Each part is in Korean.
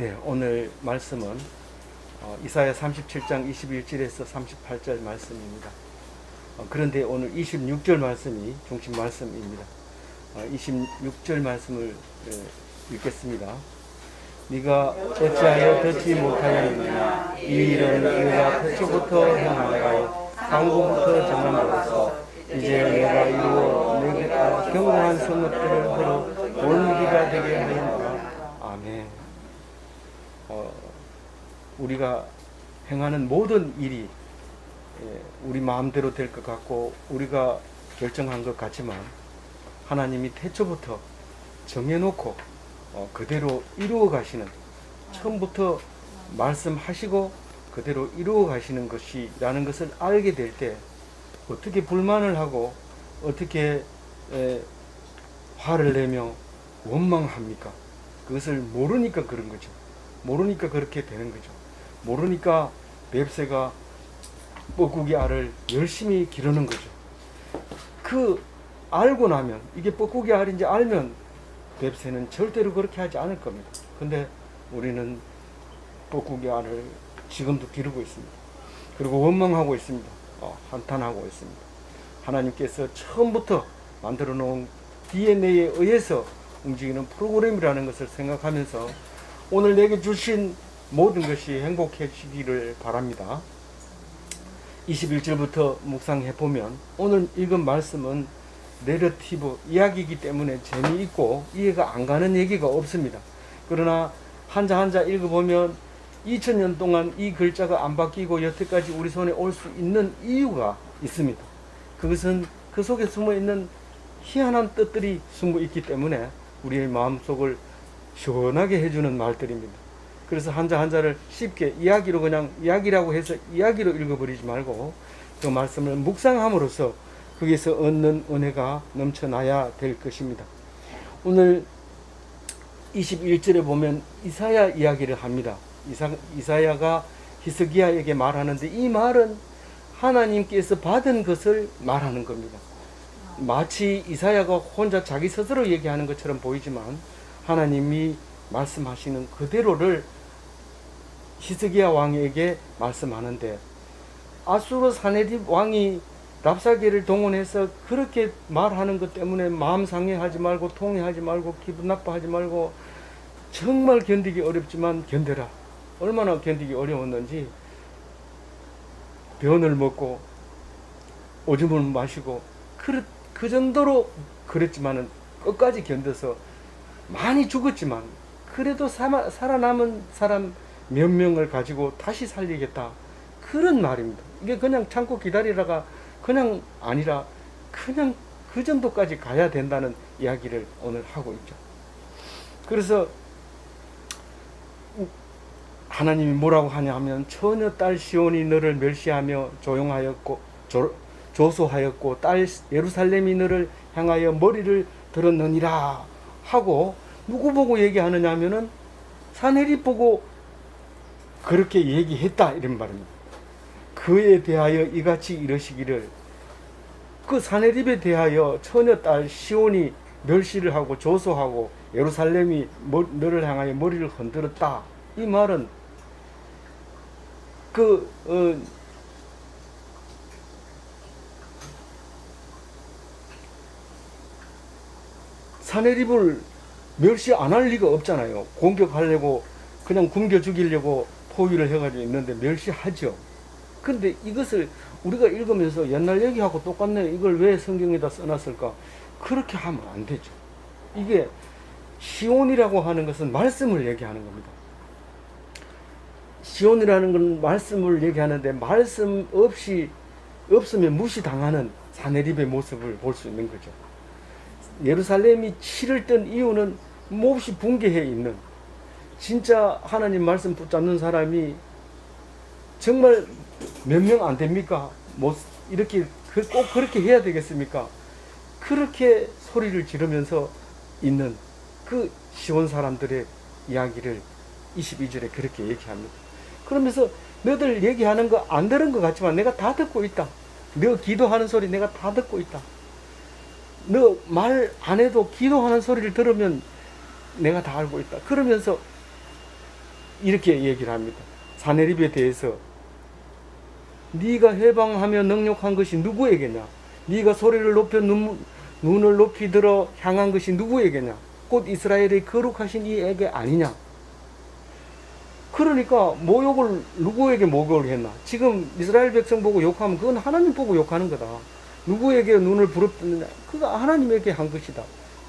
네, 오늘 말씀은 이사야 37장 21절에서 38절 말씀입니다. 그런데 오늘 26절 말씀이 중심 말씀입니다. 26절 말씀을 읽겠습니다. 네가 어찌하여 듣지 못하였느냐? 이 일은 네가 태초부터 행하여 상고부터 정함으로써 이제 내가 이루어 내가 경고한 성읍들을 서로 돌무기가 되게 하였노라. 아멘. 우리가 행하는 모든 일이 우리 마음대로 될 것 같고 우리가 결정한 것 같지만 하나님이 태초부터 정해놓고 그대로 이루어 가시는, 처음부터 말씀하시고 그대로 이루어 가시는 것이라는 것을 알게 될 때 어떻게 불만을 하고 어떻게 화를 내며 원망합니까? 그것을 모르니까 그런 거죠. 모르니까 그렇게 되는 거죠. 모르니까 뱁새가 뻐꾸기 알을 열심히 기르는 거죠. 알고 나면, 이게 뻐꾸기 알인지 알면 뱁새는 절대로 그렇게 하지 않을 겁니다. 근데 우리는 뻐꾸기 알을 지금도 기르고 있습니다. 그리고 원망하고 있습니다. 한탄하고 있습니다. 하나님께서 처음부터 만들어 놓은 DNA에 의해서 움직이는 프로그램이라는 것을 생각하면서 오늘 내게 주신 모든 것이 행복해지기를 바랍니다. 21절부터 묵상해 보면 오늘 읽은 말씀은 내러티브 이야기이기 때문에 재미있고 이해가 안 가는 얘기가 없습니다. 그러나 한자 한자 읽어보면 2000년 동안 이 글자가 안 바뀌고 여태까지 우리 손에 올 수 있는 이유가 있습니다. 그것은 그 속에 숨어 있는 희한한 뜻들이 숨어 있기 때문에 우리의 마음속을 시원하게 해주는 말들입니다. 그래서 한자 한자를 쉽게 이야기로 그냥 이야기라고 해서 이야기로 읽어버리지 말고 그 말씀을 묵상함으로써 거기서 얻는 은혜가 넘쳐나야 될 것입니다. 오늘 21절에 보면 이사야 이야기를 합니다. 이사야가 히스기야에게 말하는데 이 말은 하나님께서 받은 것을 말하는 겁니다. 마치 이사야가 혼자 자기 스스로 얘기하는 것처럼 보이지만 하나님이 말씀하시는 그대로를 히스기야 왕에게 말씀하는데, 아수르 사네립 왕이 랍사게를 동원해서 그렇게 말하는 것 때문에 마음 상해하지 말고 통해하지 말고 기분 나빠하지 말고 정말 견디기 어렵지만 견뎌라. 얼마나 견디기 어려웠는지 변을 먹고 오줌을 마시고 그 정도로 그랬지만은 끝까지 견뎌서 많이 죽었지만 그래도 살아남은 사람 몇 명을 가지고 다시 살리겠다, 그런 말입니다. 이게 그냥 참고 기다리다가 그냥 아니라 그냥 그 정도까지 가야 된다는 이야기를 오늘 하고 있죠. 그래서 하나님이 뭐라고 하냐 하면 처녀 딸 시온이 너를 멸시하며 조소하였고 딸 예루살렘이 너를 향하여 머리를 들었느니라 하고, 누구 보고 얘기하느냐 하면은 사내립 보고 그렇게 얘기했다, 이런 말입니다. 그에 대하여 이같이 이르시기를, 그 사내립에 대하여 처녀 딸 시온이 멸시를 하고 조소하고 예루살렘이 너를 향하여 머리를 흔들었다. 이 말은 사내립을 멸시 안 할 리가 없잖아요. 공격하려고 그냥 굶겨 죽이려고 포위를 해가지고 있는데 멸시하죠. 근데 이것을 우리가 읽으면서 옛날 얘기하고 똑같네, 이걸 왜 성경에다 써놨을까? 그렇게 하면 안 되죠. 이게 시온이라고 하는 것은 말씀을 얘기하는 겁니다. 시온이라는 건 말씀을 얘기하는데 말씀 없으면 무시당하는 사내립의 모습을 볼 수 있는 거죠. 예루살렘이 치를 뜬 이유는 몹시 붕괴해 있는, 진짜 하나님 말씀 붙잡는 사람이 정말 몇 명 안 됩니까? 이렇게 꼭 그렇게 해야 되겠습니까? 그렇게 소리를 지르면서 있는 그 시온 사람들의 이야기를 22절에 그렇게 얘기합니다. 그러면서 너들 얘기하는 거 안 들은 것 같지만 내가 다 듣고 있다. 너 기도하는 소리 내가 다 듣고 있다. 너 말 안 해도 기도하는 소리를 들으면 내가 다 알고 있다. 그러면서 이렇게 얘기를 합니다. 사내립에 대해서 네가 해방하며 능력한 것이 누구에게냐? 네가 소리를 높여 눈을 높이 들어 향한 것이 누구에게냐? 곧 이스라엘의 거룩하신 이에게 아니냐? 그러니까 모욕을 누구에게 모욕을 했나? 지금 이스라엘 백성 보고 욕하면 그건 하나님 보고 욕하는 거다. 누구에게 눈을 부릅뜨느냐? 그거 하나님에게 한 것이다.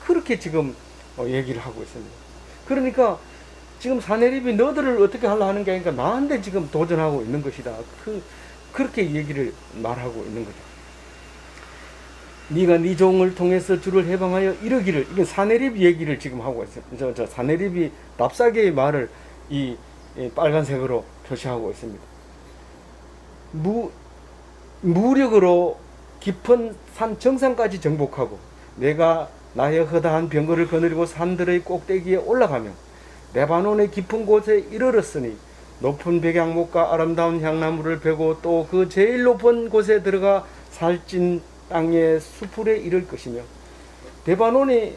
그렇게 지금 얘기를 하고 있습니다. 그러니까 지금 사내립이 너들을 어떻게 하려 하는 게 아니라 나한테 지금 도전하고 있는 것이다. 그렇게 얘기를 말하고 있는 거죠. 네가 네 종을 통해서 주를 해방하여 이르기를, 이게 사내립 얘기를 지금 하고 있어요. 저 사내립이 랍사게의 말을 이 빨간색으로 표시하고 있습니다. 무력으로 깊은 산 정상까지 정복하고 내가 나의 허다한 병거를 거느리고 산들의 꼭대기에 올라가며 레바논의 깊은 곳에 이르렀으니 높은 백양목과 아름다운 향나무를 베고 또 그 제일 높은 곳에 들어가 살찐 땅의 수풀에 이를 것이며, 레바논의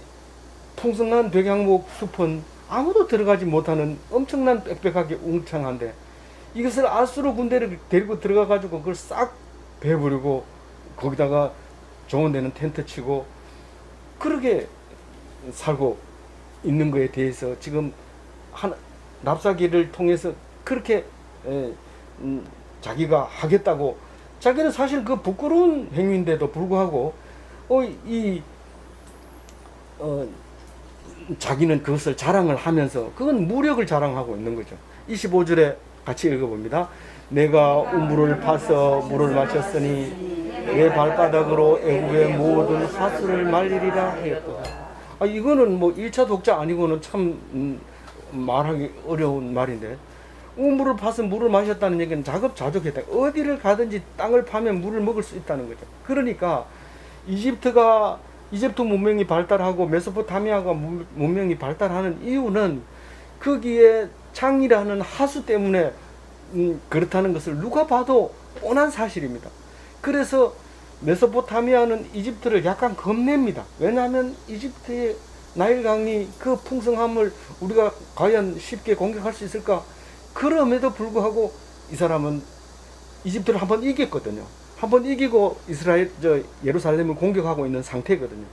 풍성한 백양목 숲은 아무도 들어가지 못하는 엄청난 빽빽하게 웅창한데 이것을 아수르 군대를 데리고 들어가 가지고 그걸 싹 베버리고 거기다가 좋은 데는 텐트 치고 그렇게 살고 있는 거에 대해서 지금 랍사기를 통해서 그렇게 자기가 하겠다고, 자기는 사실 그 부끄러운 행위인데도 불구하고 자기는 그것을 자랑을 하면서 그건 무력을 자랑하고 있는 거죠. 25절에 같이 읽어봅니다. 내가 우물을 파서 물을 마셨으니 내 발바닥으로 애굽의 모든 하수를 말리리라 하였다. 이거는 뭐 1차 독자 아니고는 참 말하기 어려운 말인데, 우물을 파서 물을 마셨다는 얘기는 자급자족했다. 어디를 가든지 땅을 파면 물을 먹을 수 있다는 거죠. 그러니까 이집트 문명이 발달하고 메소포타미아가 문명이 발달하는 이유는 거기에 창이라는 하수 때문에 그렇다는 것을 누가 봐도 뻔한 사실입니다. 그래서 메소포타미아는 이집트를 약간 겁냅니다. 왜냐하면 이집트의 나일강이 그 풍성함을 우리가 과연 쉽게 공격할 수 있을까? 그럼에도 불구하고 이 사람은 이집트를 한번 이겼거든요. 한번 이기고 예루살렘을 공격하고 있는 상태거든요.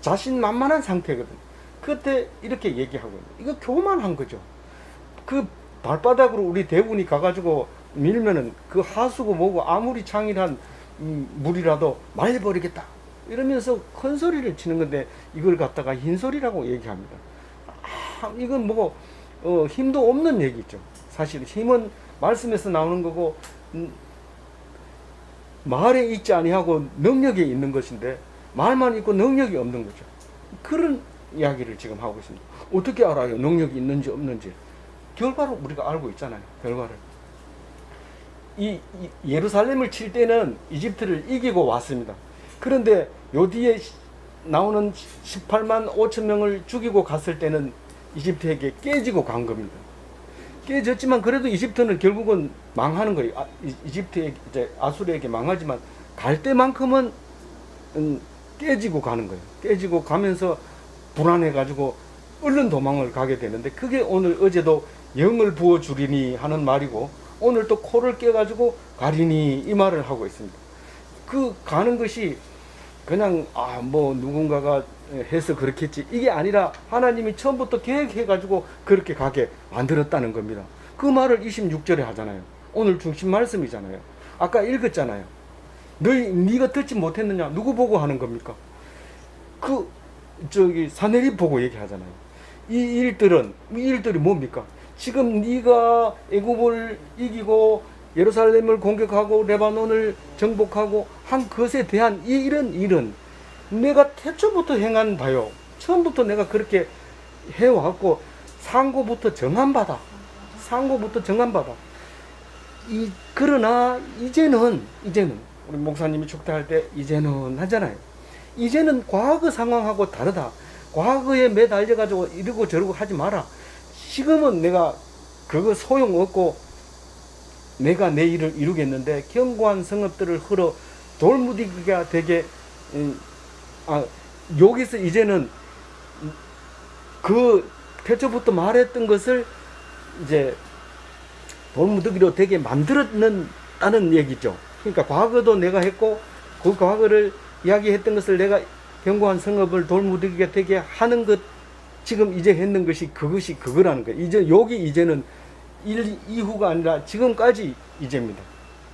자신만만한 상태거든요. 그때 이렇게 얘기하고 있는, 이거 교만한 거죠. 그 발바닥으로 우리 대군이 가가지고 밀면은 그 하수고 뭐고 아무리 창이란 물이라도 말려버리겠다 이러면서 큰 소리를 치는 건데 이걸 갖다가 흰소리라고 얘기합니다. 이건 뭐 힘도 없는 얘기죠. 사실 힘은 말씀에서 나오는 거고 말에 있지 아니하고 능력에 있는 것인데 말만 있고 능력이 없는 거죠. 그런 이야기를 지금 하고 있습니다. 어떻게 알아요? 능력이 있는지 없는지. 결과를 우리가 알고 있잖아요. 결과를. 이 예루살렘을 칠 때는 이집트를 이기고 왔습니다. 그런데 요 뒤에 나오는 18만 5천 명을 죽이고 갔을 때는 이집트에게 깨지고 간 겁니다. 깨졌지만 그래도 이집트는 결국은 망하는 거예요. 이집트에 아수르에게 망하지만 갈 때만큼은 깨지고 가는 거예요. 깨지고 가면서 불안해가지고 얼른 도망을 가게 되는데, 그게 오늘 어제도 영을 부어주리니 하는 말이고 오늘 또 코를 깨가지고 가리니 이 말을 하고 있습니다. 그 가는 것이 그냥 뭐 누군가가 해서 그렇겠지 이게 아니라 하나님이 처음부터 계획해가지고 그렇게 가게 만들었다는 겁니다. 그 말을 26절에 하잖아요. 오늘 중심 말씀이잖아요. 아까 읽었잖아요. 네가 듣지 못했느냐? 누구 보고 하는 겁니까? 사내립 보고 얘기하잖아요. 이 일들이 뭡니까? 지금 네가 애굽을 이기고 예루살렘을 공격하고 레바논을 정복하고 한 것에 대한 이런 일은 내가 태초부터 행한 바요. 처음부터 내가 그렇게 해왔고 상고부터 정한바다. 그러나 이제는 우리 목사님이 축도할 때 이제는 하잖아요. 이제는 과거 상황하고 다르다. 과거에 매달려가지고 이러고 저러고 하지 마라. 지금은 내가 그거 소용없고 내가 내 일을 이루겠는데 견고한 성읍들을 흘러 돌무디가 되게 여기서 이제는 그 태초부터 말했던 것을 이제 돌무더기로 되게 만들었다는 얘기죠. 그러니까 과거도 내가 했고 그 과거를 이야기했던 것을 내가 견고한 성읍을 돌무더기가 되게 하는 것, 지금 이제 했는 것이 그것이 그거라는 거예요. 이제 여기 이제는 이후가 아니라 지금까지 이제입니다.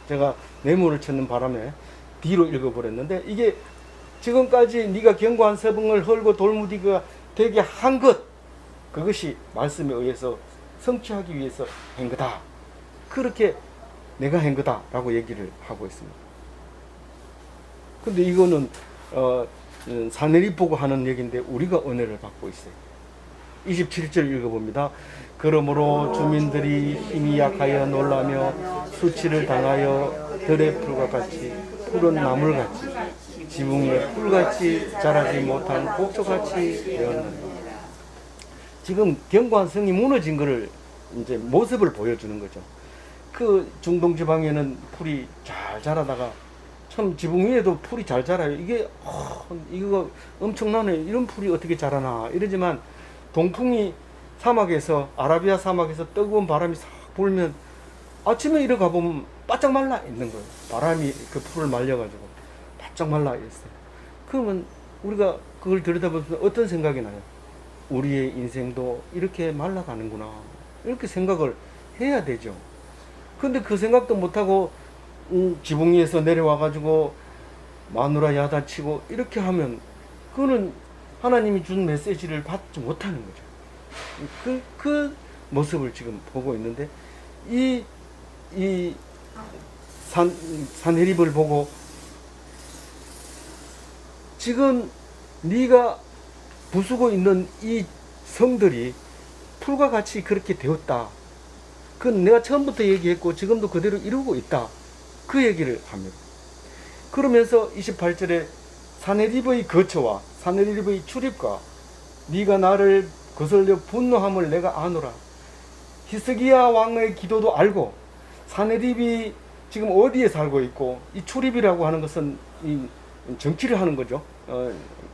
제가 네모를 쳤는 바람에 뒤로 읽어버렸는데, 이게 지금까지 네가 견고한 서봉을 헐고 돌무더기가 되게 한 것, 그것이 말씀에 의해서 성취하기 위해서 한 거다. 그렇게 내가 한 거다 라고 얘기를 하고 있습니다. 근데 이거는 사내리 보고 하는 얘기인데 우리가 은혜를 받고 있어요. 27절 읽어봅니다. 그러므로 주민들이 힘이 약하여 놀라며 수치를 당하여 들의 풀과 같이 푸른 나물같이 지붕의 풀같이 자라지 못한 곡초같이 되었느니라. 지금 견고한 성이 무너진 것을 이제 모습을 보여주는 거죠. 그 중동 지방에는 풀이 잘 자라다가 참 지붕 위에도 풀이 잘 자라요. 이게 이거 엄청나네. 이런 풀이 어떻게 자라나 이러지만, 동풍이 사막에서, 아라비아 사막에서 뜨거운 바람이 싹 불면 아침에 일어가 보면 바짝 말라 있는 거예요. 바람이 그 풀을 말려가지고 바짝 말라 있어요. 그러면 우리가 그걸 들여다보면 어떤 생각이 나요? 우리의 인생도 이렇게 말라가는구나, 이렇게 생각을 해야 되죠. 근데 그 생각도 못하고 지붕 위에서 내려와가지고 마누라 야단치고 이렇게 하면 그거는 하나님이 준 메시지를 받지 못하는 거죠. 그 모습을 지금 보고 있는데, 산헤립을 보고 지금 네가 부수고 있는 이 성들이 풀과 같이 그렇게 되었다. 그건 내가 처음부터 얘기했고 지금도 그대로 이루고 있다. 그 얘기를 합니다. 그러면서 28절에 산헤립의 거처와 산헤립의 출입과 네가 나를 거슬려 분노함을 내가 아노라. 히스기야 왕의 기도도 알고, 산헤립이 지금 어디에 살고 있고, 이 출입이라고 하는 것은 이 정치를 하는 거죠.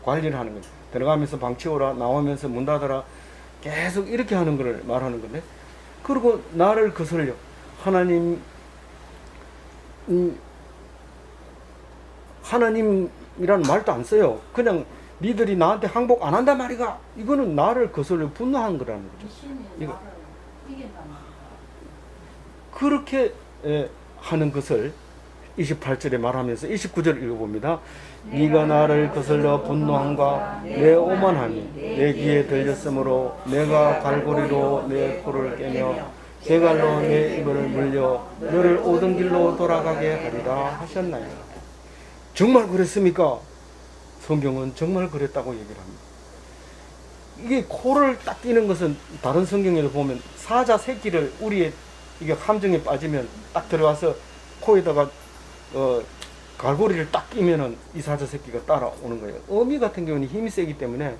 관리를 하는 거죠. 들어가면서 방 치워라, 나오면서 문 닫아라, 계속 이렇게 하는 것을 말하는 건데, 그리고 나를 거슬려, 하나님이라는 말도 안 써요. 그냥 니들이 나한테 항복 안 한단 말이가. 이거는 나를 거슬려 분노한 거라는 거죠. 이거. 그렇게 하는 것을 28절에 말하면서 29절 읽어봅니다. 네가 나를 거슬러 분노함과 내 오만함이 내 귀에 들렸으므로 내가 갈고리로 내 코를 깨며 제갈로 내 입을 물려 너를 오던 길로 돌아가게 하리라 하셨나요? 정말 그랬습니까? 성경은 정말 그랬다고 얘기를 합니다. 이게 코를 딱 끼는 것은 다른 성경에도 보면 사자 새끼를 우리의 이게 함정에 빠지면 딱 들어가서 코에다가 갈고리를 딱 끼면은 이 사자 새끼가 따라오는 거예요. 어미 같은 경우는 힘이 세기 때문에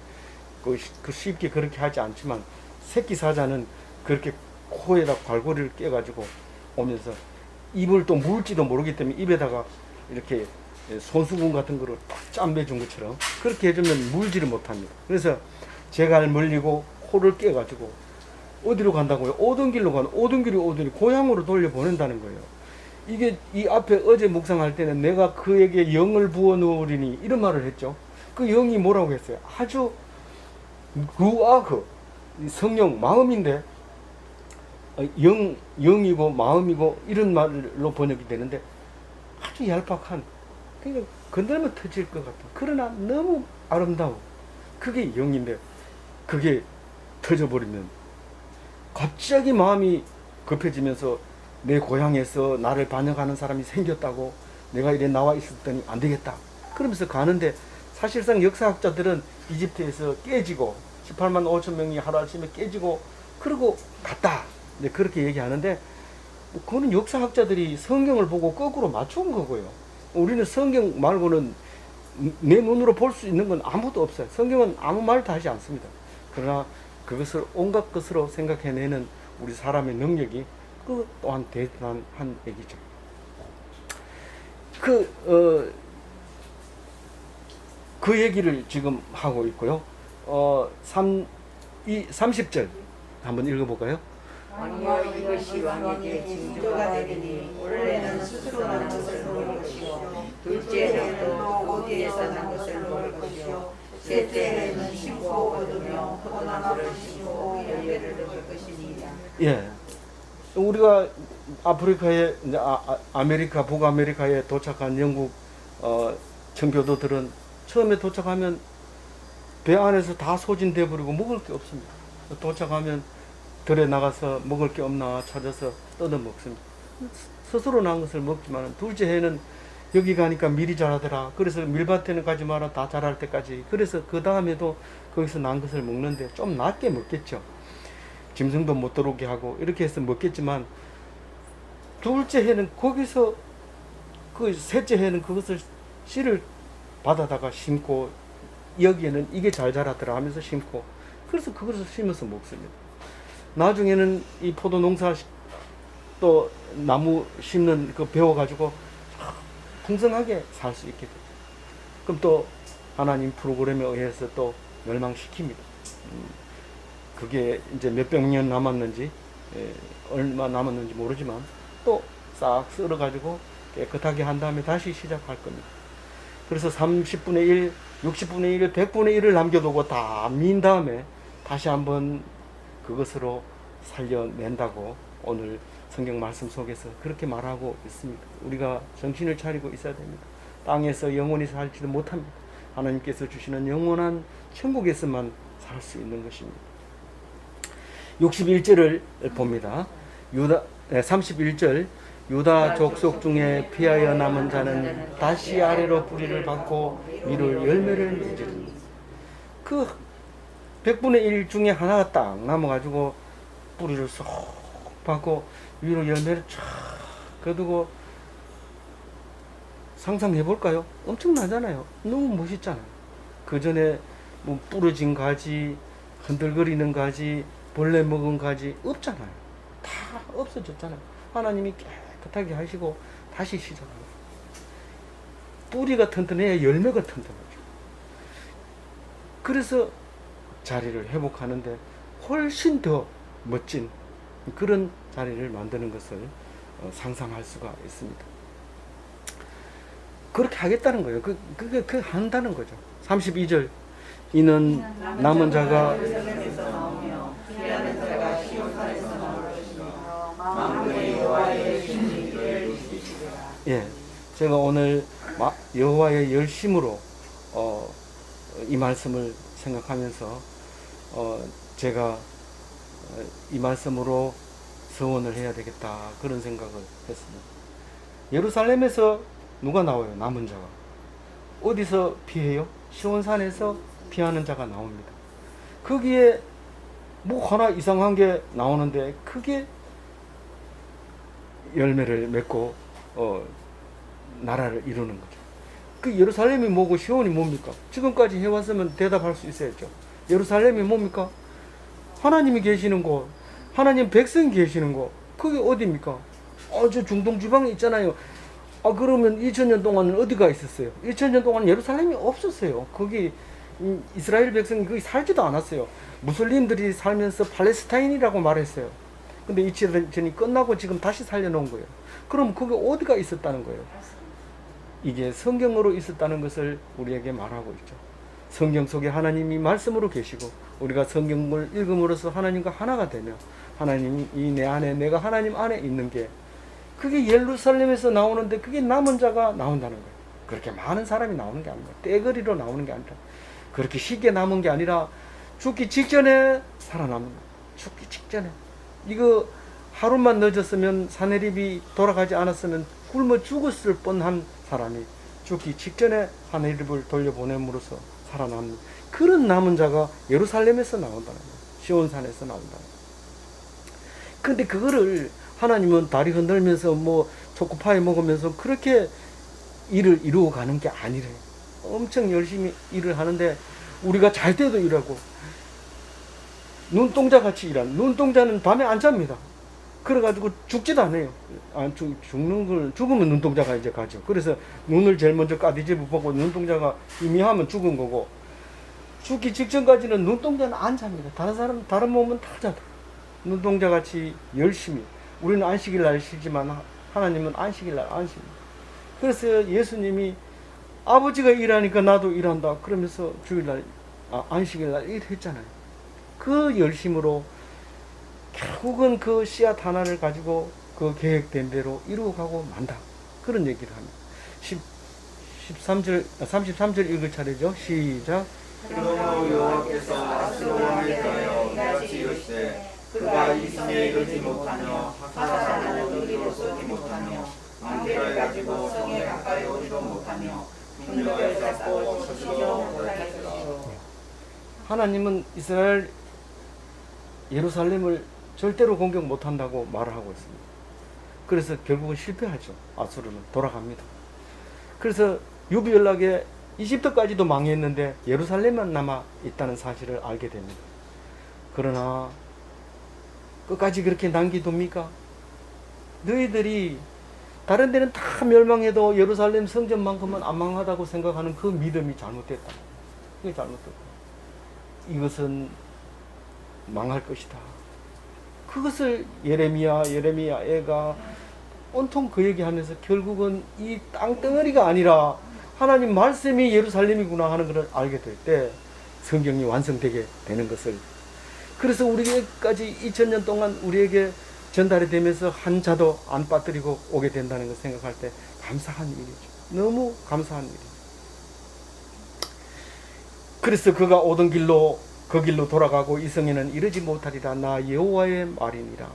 쉽게 그렇게 하지 않지만, 새끼 사자는 그렇게 코에다 갈고리를 깨가지고 오면서 입을 또 물지도 모르기 때문에 입에다가 이렇게 손수건 같은 거를 딱 짬매준 것처럼 그렇게 해주면 물지를 못합니다. 그래서 제갈 물리고 코를 깨가지고 어디로 간다고요? 오던 길로 가는, 오던 길이 오더니 고향으로 돌려보낸다는 거예요. 이게 이 앞에 어제 묵상할 때는 내가 그에게 영을 부어 놓으리니 이런 말을 했죠. 그 영이 뭐라고 했어요? 아주 루아흐, 성령, 마음인데 영이고 마음이고 이런 말로 번역이 되는데 아주 얄팍한, 그러니까 건들면 터질 것 같은, 그러나 너무 아름다워. 그게 영인데 그게 터져버리면 갑자기 마음이 급해지면서 내 고향에서 나를 반역하는 사람이 생겼다고, 내가 이래 나와 있었더니 안 되겠다 그러면서 가는데, 사실상 역사학자들은 이집트에서 깨지고 18만 5천 명이 하루아침에 깨지고 그러고 갔다, 네, 그렇게 얘기하는데, 그거는 역사학자들이 성경을 보고 거꾸로 맞춘 거고요. 우리는 성경 말고는 내 눈으로 볼 수 있는 건 아무도 없어요. 성경은 아무 말도 하지 않습니다. 그러나 그것을 온갖 것으로 생각해내는 우리 사람의 능력이 그 또한 대단한 얘기죠. 그 얘기를 지금 하고 있고요. 30절 한번 읽어볼까요? 왕여 이것이 왕에게 징조가 되리니 원래는 스스로 난 것을 먹을 것이요 둘째는 또 어디에서 난 것을 먹을 것이요 셋째는 심고 얻으며 포도나무를 심고 열매를 얻을 것이니라. 예, 우리가 아프리카에 이제 아메리카 북아메리카에 도착한 영국 청교도들은 처음에 도착하면 배 안에서 다 소진돼 버리고 먹을 게 없습니다. 도착하면 들에 나가서 먹을 게 없나 찾아서 뜯어 먹습니다. 스스로 난 것을 먹지만 둘째 해는 여기 가니까 밀이 자라더라. 그래서 밀밭에는 가지 마라. 다 자랄 때까지. 그래서 그 다음에도 거기서 난 것을 먹는데 좀 낮게 먹겠죠. 짐승도 못 들어오게 하고 이렇게 해서 먹겠지만 둘째 해는 거기서 그 셋째 해는 그것을 씨를 받아다가 심고 여기에는 이게 잘 자라더라 하면서 심고 그래서 그것을 심어서 먹습니다. 나중에는 이 포도 농사 또 나무 심는 그 배워가지고 풍성하게 살 수 있게 됩니다. 그럼 또 하나님 프로그램에 의해서 또 멸망시킵니다. 그게 이제 몇백 년 남았는지 얼마 남았는지 모르지만 또 싹 썰어가지고 깨끗하게 한 다음에 다시 시작할 겁니다. 그래서 30분의 1, 60분의 1, 100분의 1을 남겨두고 다 민 다음에 다시 한번 그것으로 살려낸다고 오늘 성경 말씀 속에서 그렇게 말하고 있습니다. 우리가 정신을 차리고 있어야 됩니다. 땅에서 영원히 살지도 못합니다. 하나님께서 주시는 영원한 천국에서만 살 수 있는 것입니다. 61절을 봅니다. 31절 유다 족속 중에 피하여 남은 자는 다시 아래로 뿌리를 받고 위로 열매를 맺으리니 그 100분의 1 중에 하나가 딱 남아가지고 뿌리를 쏙 받고 위로 열매를 쫙 거두고 상상해 볼까요? 엄청나잖아요. 너무 멋있잖아요. 그 전에 뭐 부러진 가지, 흔들거리는 가지, 벌레 먹은 가지 없잖아요. 다 없어졌잖아요. 하나님이 깨끗하게 하시고 다시 시작합니다. 뿌리가 튼튼해야 열매가 튼튼하죠. 그래서 자리를 회복하는데 훨씬 더 멋진 그런 자리를 만드는 것을 상상할 수가 있습니다. 그렇게 하겠다는 거예요. 그게 한다는 거죠. 32절 이는 남은 자가 예, 제가 오늘 여호와의 열심으로 이 말씀을 생각하면서 제가 이 말씀으로 서원을 해야 되겠다 그런 생각을 했습니다. 예루살렘에서 누가 나와요? 남은 자가. 어디서 피해요? 시온산에서 피하는 자가 나옵니다. 거기에 뭐 하나 이상한 게 나오는데 그게 열매를 맺고 나라를 이루는 거죠. 그 예루살렘이 뭐고 시온이 뭡니까? 지금까지 해왔으면 대답할 수 있어야죠. 예루살렘이 뭡니까? 하나님이 계시는 곳, 하나님 백성이 계시는 곳, 그게 어디입니까? 저 중동 지방에 있잖아요. 그러면 2000년 동안은 어디가 있었어요? 2000년 동안 예루살렘이 없었어요. 거기 이스라엘 백성이 거기 살지도 않았어요. 무슬림들이 살면서 팔레스타인이라고 말했어요. 근데 2000년이 끝나고 지금 다시 살려놓은 거예요. 그럼 거기 어디가 있었다는 거예요? 이게 성경으로 있었다는 것을 우리에게 말하고 있죠. 성경 속에 하나님이 말씀으로 계시고 우리가 성경을 읽음으로써 하나님과 하나가 되며 하나님이 내 안에 내가 하나님 안에 있는 게 그게 예루살렘에서 나오는데 그게 남은 자가 나온다는 거예요. 그렇게 많은 사람이 나오는 게 아닙니다. 떼거리로 나오는 게 아니라 그렇게 쉽게 남은 게 아니라 죽기 직전에 살아납니다. 죽기 직전에. 이거 하루만 늦었으면 사내립이 돌아가지 않았으면 굶어 죽었을 뻔한 사람이 죽기 직전에 하늘을 돌려보냄으로써 살아납니다. 그런 남은 자가 예루살렘에서 나온다는 거예요. 시온산에서 나온다는 거예요. 근데 그거를 하나님은 다리 흔들면서 뭐 초코파이 먹으면서 그렇게 일을 이루어 가는 게 아니래요. 엄청 열심히 일을 하는데 우리가 잘 때도 일하고 눈동자 같이 일하는 눈동자는 밤에 안 잡니다. 그래가지고 죽지도 않아요. 죽으면 눈동자가 이제 가죠. 그래서 눈을 제일 먼저 까디집어 보고 눈동자가 희미하면 죽은 거고 죽기 직전까지는 눈동자는 안 잡니다. 다른 몸은 다 자도. 눈동자같이 열심히, 우리는 안식일 날 쉬지만 하나님은 안식일 날 안식. 그래서 예수님이 아버지가 일하니까 나도 일한다 그러면서 주일날 안식일 날 일했잖아요. 그 열심으로 결국은 그 씨앗 하나를 가지고 그 계획된 대로 이루어가고 만다. 그런 얘기를 합니다. 33절 읽을 차례죠. 시작. 그러므로 여호와께서 아수르 왕에 대하여 이같이 이르시되 그가 이성에 이르지 못하며 하사나는 의리로 쏘지 못하며 망대를 가지고 성에 가까이 오지도 못하며 분노를 잡고 치지도 못하겠소. 하나님은 이스라엘 예루살렘을 절대로 공격 못한다고 말을 하고 있습니다. 그래서 결국은 실패하죠. 아수르는 돌아갑니다. 그래서 유비연락에 이집트까지도 망했는데 예루살렘만 남아 있다는 사실을 알게 됩니다. 그러나 끝까지 그렇게 남기둡니까? 너희들이 다른 데는 다 멸망해도 예루살렘 성전만큼은 안 망하다고 생각하는 그 믿음이 잘못됐다. 그게 잘못됐다. 이것은 망할 것이다. 그것을 예레미야가 온통 그 얘기하면서 결국은 이 땅덩어리가 아니라 하나님 말씀이 예루살렘이구나 하는 것을 알게 될 때 성경이 완성되게 되는 것을, 그래서 우리에게까지 2000년 동안 우리에게 전달이 되면서 한 자도 안 빠뜨리고 오게 된다는 걸 생각할 때 감사한 일이죠. 너무 감사한 일이죠. 그래서 그가 오던 길로 그 길로 돌아가고 이성에는 이르지 못하리라. 나 여호와의 말이니라.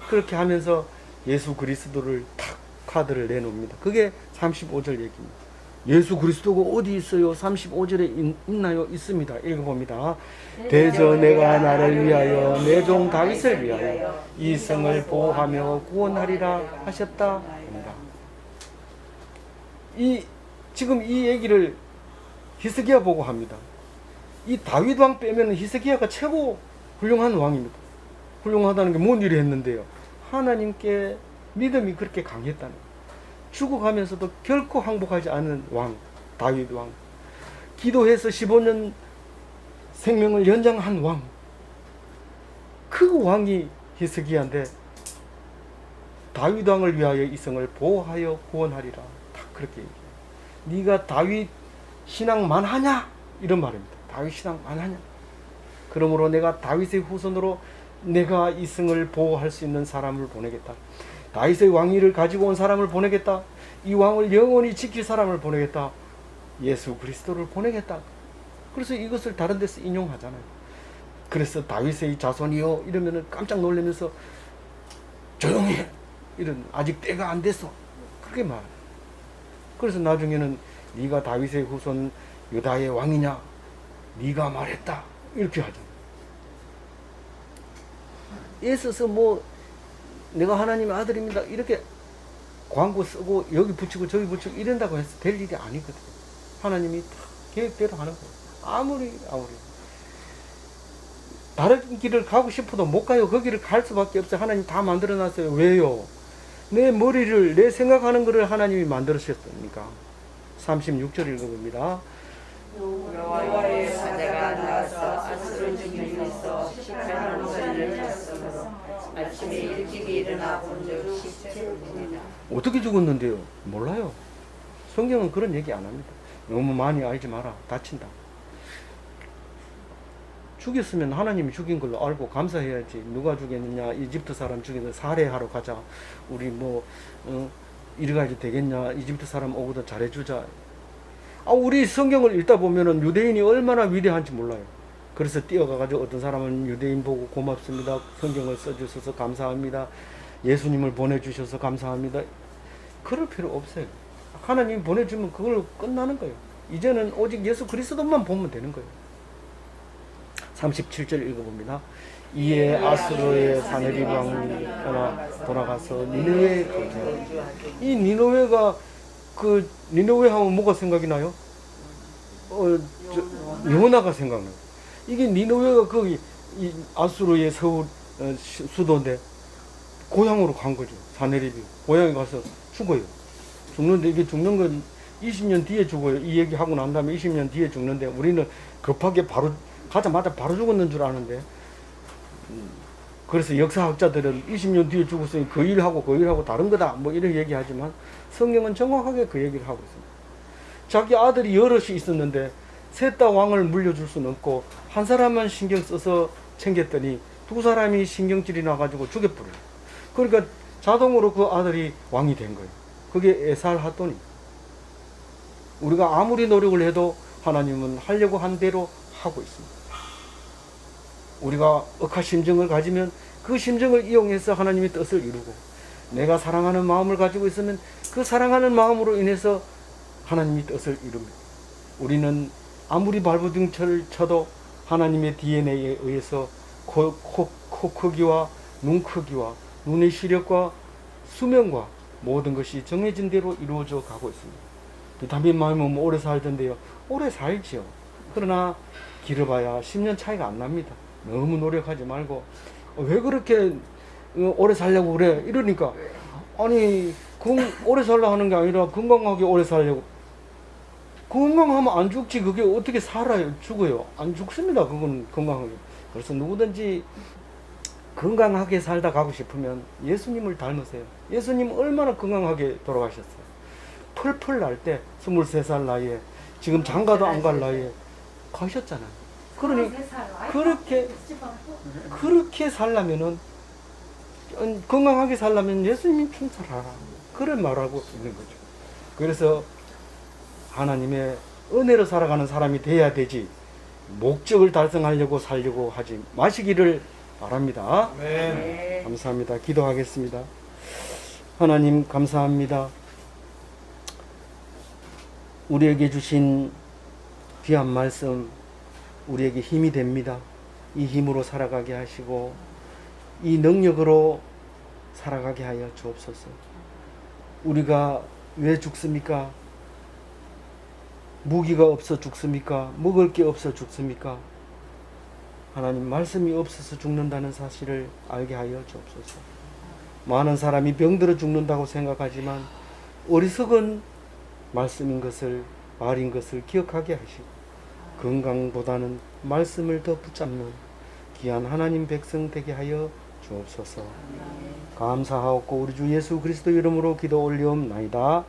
그렇게 하면서 예수 그리스도를 탁 카드를 내놓습니다. 그게 35절 얘기입니다. 예수 그리스도가 어디 있어요? 35절에 있나요? 있습니다. 읽어봅니다. 대저 내가 나를 위하여 내 종 다윗을 위하여 이 성을 보호하며 구원하리라 하셨다. 지금 이 얘기를 히스기야 보고 합니다. 이 다윗 왕 빼면 히스기야가 최고 훌륭한 왕입니다. 훌륭하다는 게 뭔 일을 했는데요. 하나님께 믿음이 그렇게 강했다는 거예요. 죽어가면서도 결코 항복하지 않은 왕, 다윗 왕. 기도해서 15년 생명을 연장한 왕. 그 왕이 히스기야인데 다윗 왕을 위하여 이 성을 보호하여 구원하리라. 다 그렇게 얘기해요. 네가 다윗 신앙만 하냐? 이런 말입니다. 다윗 신앙만 하냐? 그러므로 내가 다윗의 후손으로 내가 이 성을 보호할 수 있는 사람을 보내겠다. 다윗의 왕위를 가지고 온 사람을 보내겠다. 이 왕을 영원히 지킬 사람을 보내겠다. 예수 그리스도를 보내겠다. 그래서 이것을 다른 데서 인용하잖아요. 그래서 다윗의 자손이요 이러면은 깜짝 놀라면서 조용히 해. 이런 아직 때가 안 됐어. 그게 말. 그래서 나중에는 네가 다윗의 후손 유다의 왕이냐? 네가 말했다. 이렇게 하죠. 애써서 뭐 내가 하나님의 아들입니다. 이렇게 광고 쓰고 여기 붙이고 저기 붙이고 이런다고 해서 될 일이 아니거든요. 하나님이 다 계획대로 하는 거예요. 아무리 다른 길을 가고 싶어도 못 가요. 그 길을 갈 수밖에 없어요. 하나님 다 만들어 놨어요. 왜요? 내 머리를 내 생각하는 것을 하나님이 만들으셨으니까. 36절 읽어봅니다. 여호와의 사자가 나와서 아수르 주민에서 18만 쳤으므로 아침에 일찍 일어나 본즉 시체입니다. 어떻게 죽었는데요? 몰라요. 성경은 그런 얘기 안 합니다. 너무 많이 알지 마라. 다친다. 죽였으면 하나님이 죽인 걸로 알고 감사해야지. 누가 죽였느냐? 이집트 사람 죽였는데 살해하러 가자. 우리 이리 가야지 되겠냐? 이집트 사람 오고도 잘해주자. 우리 성경을 읽다 보면은 유대인이 얼마나 위대한지 몰라요. 그래서 뛰어가가지고 어떤 사람은 유대인 보고 고맙습니다. 성경을 써주셔서 감사합니다. 예수님을 보내주셔서 감사합니다. 그럴 필요 없어요. 하나님이 보내주면 그걸로 끝나는 거예요. 이제는 오직 예수 그리스도만 보면 되는 거예요. 37절 읽어봅니다. 이에 아수르의 사내립 왕이 돌아가서 니느웨에 거주하니. 이 니느웨가 니느웨 하면 뭐가 생각이 나요? 요나가 생각나요. 이게 니느웨가 거기 아수르의 수도인데 고향으로 간 거죠. 사내립이 고향에 가서 죽어요. 죽는데 이게 죽는 건 20년 뒤에 죽어요. 이 얘기 하고 난 다음에 20년 뒤에 죽는데 우리는 급하게 바로 가자마자 바로 죽었는 줄 아는데 그래서 역사학자들은 20년 뒤에 죽었으니 그 일하고 다른 거다 뭐 이런 얘기하지만 성경은 정확하게 그 얘기를 하고 있습니다. 자기 아들이 여럿이 있었는데 셋 다 왕을 물려줄 수는 없고 한 사람만 신경 써서 챙겼더니 두 사람이 신경질이 나가지고 죽여버려요. 그러니까 자동으로 그 아들이 왕이 된 거예요. 그게 에살하돈이. 우리가 아무리 노력을 해도 하나님은 하려고 한 대로 하고 있습니다. 우리가 억하 심정을 가지면 그 심정을 이용해서 하나님의 뜻을 이루고, 내가 사랑하는 마음을 가지고 있으면 그 사랑하는 마음으로 인해서 하나님의 뜻을 이룹니다. 우리는 아무리 발버둥쳐를 쳐도 하나님의 DNA에 의해서 코 크기와 눈 크기와 눈의 시력과 수명과 모든 것이 정해진 대로 이루어져 가고 있습니다. 비타민 많으면 뭐 오래 살던데요. 오래 살지요. 그러나 길어봐야 10년 차이가 안 납니다. 너무 노력하지 말고 왜 그렇게 오래 살려고 그래? 이러니까 아니 오래 살려 하는 게 아니라 건강하게 오래 살려고. 건강하면 안 죽지 그게 어떻게 살아요? 죽어요? 안 죽습니다. 그건 건강하게. 그래서 누구든지 건강하게 살다 가고 싶으면 예수님을 닮으세요. 예수님 얼마나 건강하게 돌아가셨어요. 펄펄 날 때 23살 나이에 지금 장가도 안 갈 나이에 가셨잖아요. 그러니 그렇게 살려면은 건강하게 살려면 예수님이 충성하라. 그런 말하고 있는 거죠. 그래서 하나님의 은혜로 살아가는 사람이 돼야 되지 목적을 달성하려고 살려고 하지 마시기를 바랍니다. 네. 감사합니다. 기도하겠습니다. 하나님 감사합니다. 우리에게 주신 귀한 말씀 우리에게 힘이 됩니다. 이 힘으로 살아가게 하시고 이 능력으로 살아가게 하여 주옵소서. 우리가 왜 죽습니까? 무기가 없어 죽습니까? 먹을 게 없어 죽습니까? 하나님 말씀이 없어서 죽는다는 사실을 알게 하여 주옵소서. 많은 사람이 병들어 죽는다고 생각하지만 어리석은 말씀인 것을 말인 것을 기억하게 하시고 건강보다는 말씀을 더 붙잡는 귀한 하나님 백성 되게 하여 주옵소서. 감사하옵고 우리 주 예수 그리스도 이름으로 기도 올리옵나이다.